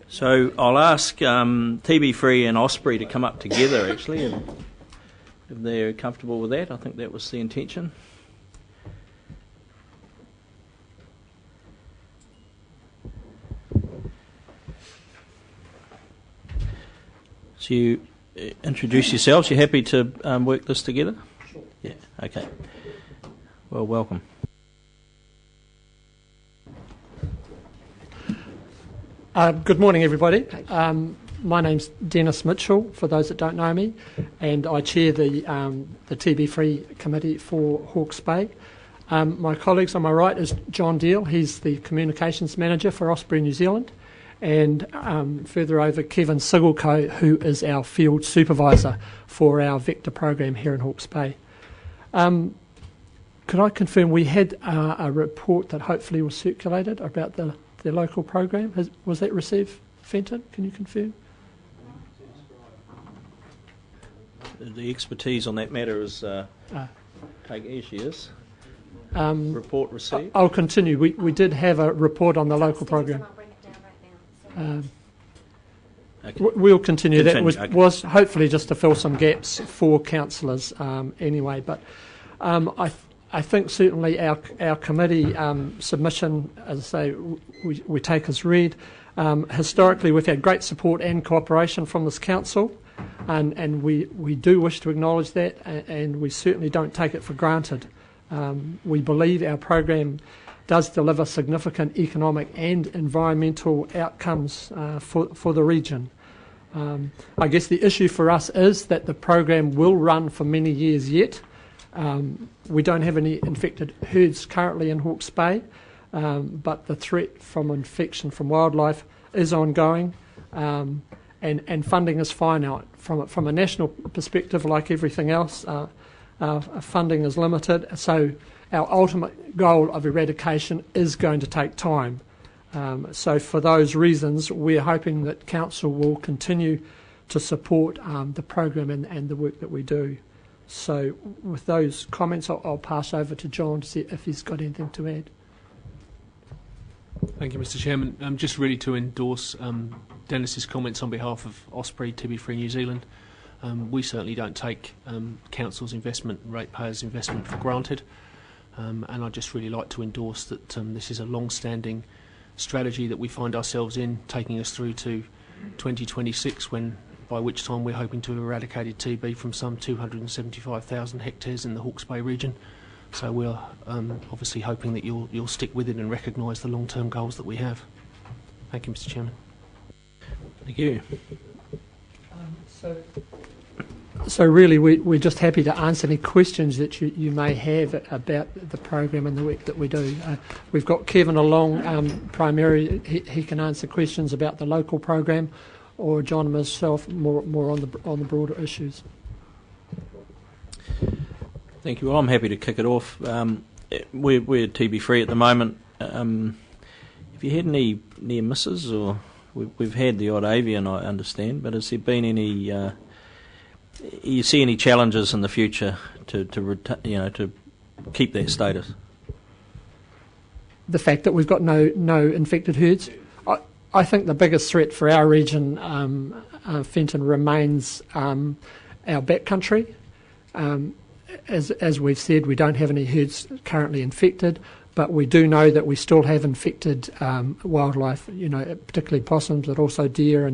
So I'll ask TBfree and OSPRI to come up together, actually, and if they're comfortable with that. I think that was the intention. So you introduce yourselves. You happy to work this together? Sure. Yeah, okay. Well, welcome. Good morning, everybody. My name's Dennis Mitchell, for those that don't know me, and I chair the TBfree committee for Hawke's Bay. My colleagues on my right is John Deal. He's the communications manager for OSPRI New Zealand, and further over Kevin Sigelko, who is our field supervisor for our vector program here in Hawke's Bay. Could I confirm we had a report that hopefully was circulated about the local program? Was that received, Fenton? Can you confirm? The expertise on that matter is here she is. Report received. I'll continue. We did have a report on the local program. Okay. We'll continue. That was, Okay. was hopefully just to fill some gaps for councillors anyway. But I think certainly our committee submission, as I say, we take as read. Historically, we've had great support and cooperation from this council, and we do wish to acknowledge that, and we certainly don't take it for granted. We believe our program does deliver significant economic and environmental outcomes for the region. I guess the issue for us is that the program will run for many years yet. We don't have any infected herds currently in Hawke's Bay, but the threat from infection from wildlife is ongoing, and funding is finite. From a national perspective, like everything else, funding is limited, so our ultimate goal of eradication is going to take time. So for those reasons, we're hoping that Council will continue to support the program and the work that we do. So with those comments, I'll pass over to John to see if he's got anything to add. Thank you, Mr. Chairman. Just really to endorse Dennis's comments on behalf of OSPRI, TBfree New Zealand. We certainly don't take Council's investment, ratepayers' investment for granted, and I'd just really like to endorse that this is a long-standing strategy that we find ourselves in, taking us through to 2026, by which time we're hoping to have eradicated TB from some 275,000 hectares in the Hawke's Bay region. So we're obviously hoping that you'll stick with it and recognise the long-term goals that we have. Thank you, Mr. Chairman. Thank you. So really, we're just happy to answer any questions that you may have about the program and the work that we do. We've got Kevin along, primarily he can answer questions about the local program, or John and myself more on the broader issues. Thank you. Well, I'm happy to kick it off. We're TBfree at the moment. Have you had any near misses, or we've had the odd avian, I understand, but has there been any? You see any challenges in the future to keep that status? The fact that we've got no infected herds. I think the biggest threat for our region, Fenton, remains our backcountry. As we've said, we don't have any herds currently infected, but we do know that we still have infected wildlife, particularly possums, but also deer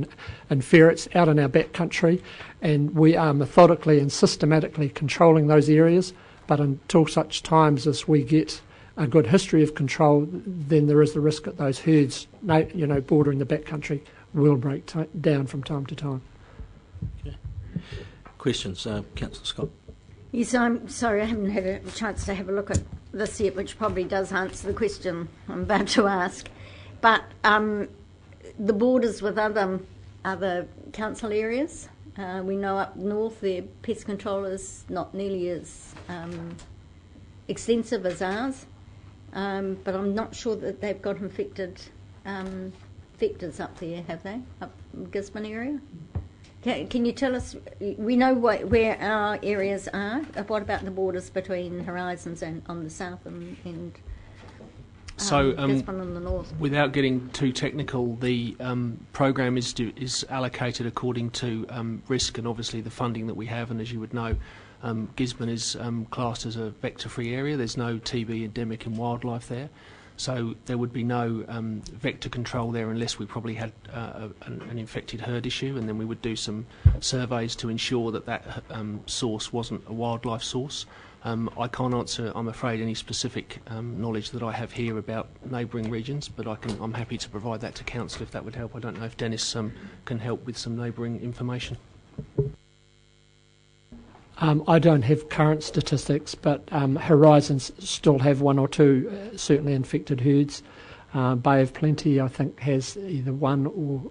and ferrets out in our backcountry, and we are methodically and systematically controlling those areas, but until such times as we get a good history of control, then there is the risk that those herds, bordering the backcountry, will break down from time to time. Okay. Questions, Councillor Scott? Yes, I'm sorry I haven't had a chance to have a look at this yet, which probably does answer the question I'm about to ask. But the borders with other council areas, we know up north their pest control is not nearly as extensive as ours. But I'm not sure that they've got infected vectors up there, have they? Up in the Gisborne area? Can you tell us, we know where our areas are, what about the borders between Horizons and on the south and Gisborne in the north. Without getting too technical, the program is allocated according to risk and obviously the funding that we have. And as you would know, Gisborne is classed as a vector-free area. There's no TB endemic in wildlife there, so there would be no vector control there unless we probably had an infected herd issue, and then we would do some surveys to ensure that source wasn't a wildlife source. I can't answer, I'm afraid, any specific knowledge that I have here about neighbouring regions, but I'm happy to provide that to Council if that would help. I don't know if Dennis can help with some neighbouring information. I don't have current statistics, but Horizons still have one or two certainly infected herds. Bay of Plenty, I think, has either one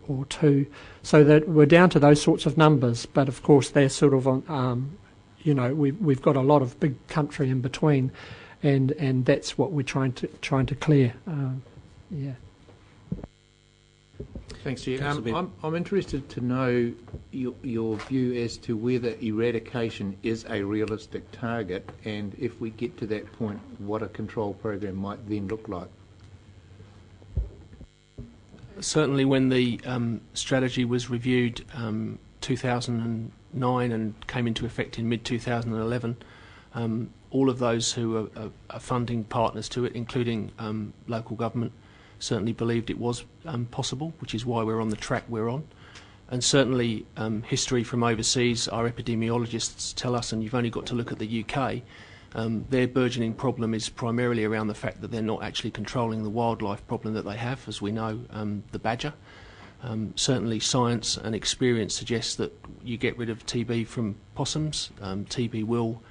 or two. So that we're down to those sorts of numbers, but of course they're sort of on, we've got a lot of big country in between, and that's what we're trying to clear. Yeah. Thanks, Chair. I'm interested to know your view as to whether eradication is a realistic target, and if we get to that point, what a control program might then look like. Certainly when the strategy was reviewed 2009 and came into effect in mid-2011, all of those who are funding partners to it, including local government, certainly believed it was possible, which is why we're on the track we're on. And certainly history from overseas, our epidemiologists tell us, and you've only got to look at the UK, their burgeoning problem is primarily around the fact that they're not actually controlling the wildlife problem that they have, as we know, the badger. Certainly science and experience suggests that you get rid of TB from possums, TB will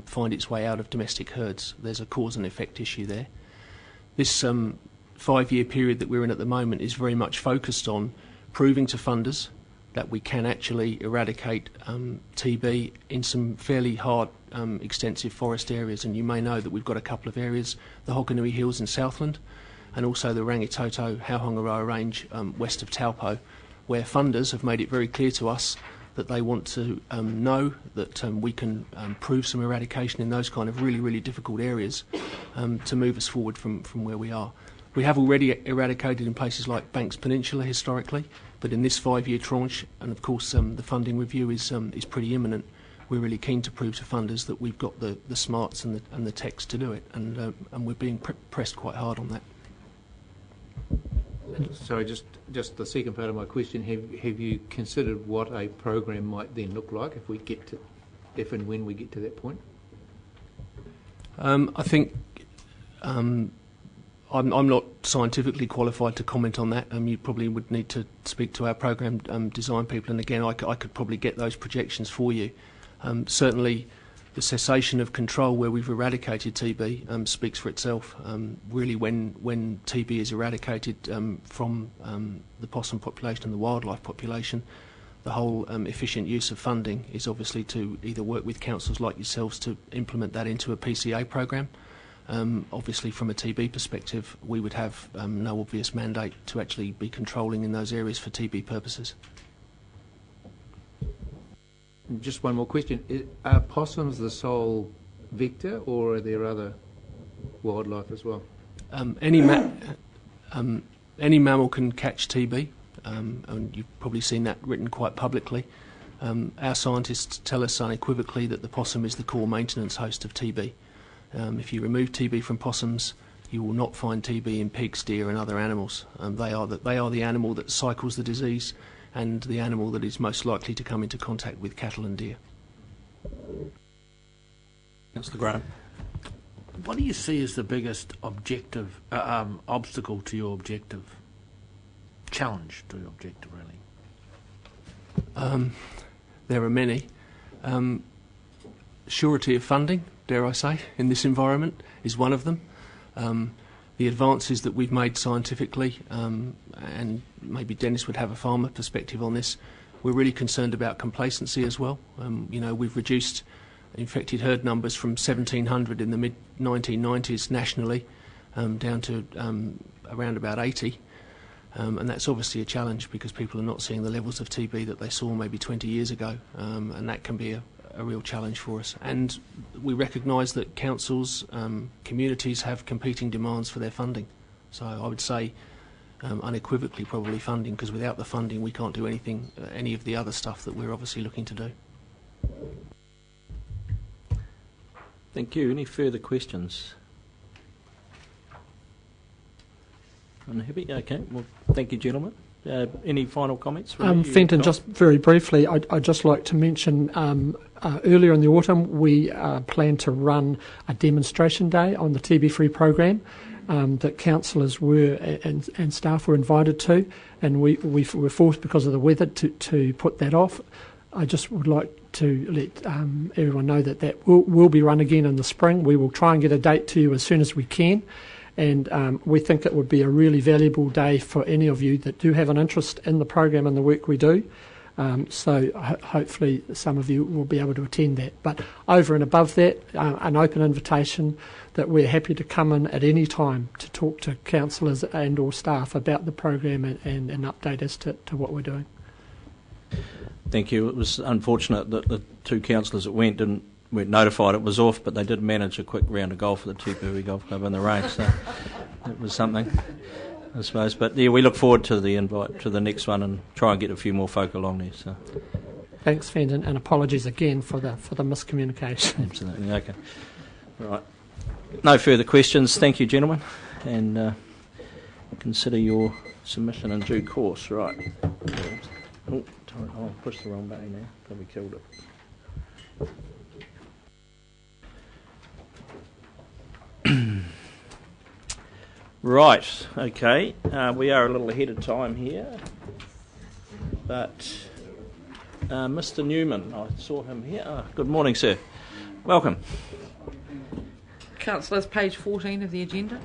find its way out of domestic herds. There's a cause and effect issue there. This 5-year period that we're in at the moment is very much focused on proving to funders that we can actually eradicate TB in some fairly hard, extensive forest areas. And you may know that we've got a couple of areas, the Hokonui Hills in Southland, and also the Rangitoto Hauhongaroa Range west of Taupo, where funders have made it very clear to us that they want to know that we can prove some eradication in those kind of really, really difficult areas to move us forward from where we are. We have already eradicated in places like Banks Peninsula historically, but in this 5-year tranche, and of course the funding review is pretty imminent, we're really keen to prove to funders that we've got the smarts and the techs to do it, and we're being pressed quite hard on that. So just the second part of my question, have you considered what a program might then look like if and when we get to that point? I think I'm not scientifically qualified to comment on that. You probably would need to speak to our program design people, and again, I could probably get those projections for you. Certainly, the cessation of control where we've eradicated TB speaks for itself. Really, when TB is eradicated from the possum population and the wildlife population, the whole efficient use of funding is obviously to either work with councils like yourselves to implement that into a PCA program. Obviously, from a TB perspective, we would have no obvious mandate to actually be controlling in those areas for TB purposes. Just one more question. Are possums the sole vector, or are there other wildlife as well? Any mammal can catch TB, and you've probably seen that written quite publicly. Our scientists tell us unequivocally that the possum is the core maintenance host of TB. If you remove TB from possums, you will not find TB in pigs, deer and other animals. They are the animal that cycles the disease and the animal that is most likely to come into contact with cattle and deer. Councillor Graham. What do you see as the biggest objective obstacle to your objective? Challenge to your objective, really? There are many. Surety of funding, dare I say, in this environment is one of them. The advances that we've made scientifically, and maybe Dennis would have a farmer perspective on this, we're really concerned about complacency as well. We've reduced infected herd numbers from 1,700 in the mid-1990s nationally down to around about 80. And that's obviously a challenge because people are not seeing the levels of TB that they saw maybe 20 years ago, and that can be a real challenge for us. And we recognise that councils, communities have competing demands for their funding. So I would say unequivocally probably funding, because without the funding we can't do anything, any of the other stuff that we're obviously looking to do. Thank you. Any further questions? Unhappy? Okay. Well, thank you, gentlemen. Any final comments? Fenton, just very briefly, I'd just like to mention earlier in the autumn we plan to run a demonstration day on the TBfree program that councillors were and staff were invited to, and we were forced because of the weather to put that off. I just would like to let everyone know that will be run again in the spring. We will try and get a date to you as soon as we can. And we think it would be a really valuable day for any of you that do have an interest in the program and the work we do. So hopefully some of you will be able to attend that. But over and above that, an open invitation that we're happy to come in at any time to talk to councillors and or staff about the program and an update as to what we're doing. Thank you. It was unfortunate that the two councillors that weren't notified it was off, but they did manage a quick round of golf at the TBfree Golf Club in the rain, so it was something, I suppose. But yeah, we look forward to the invite to the next one and try and get a few more folk along there. So, thanks, Fenton, and apologies again for the miscommunication. Absolutely. Okay. Right. No further questions. Thank you, gentlemen, and consider your submission in due course. Right. Oh, I pushed the wrong button there. Probably killed it. Right, okay, we are a little ahead of time here, but Mr. Newman, I saw him here. Good morning, sir. Welcome. Councillors, page 14 of the agenda.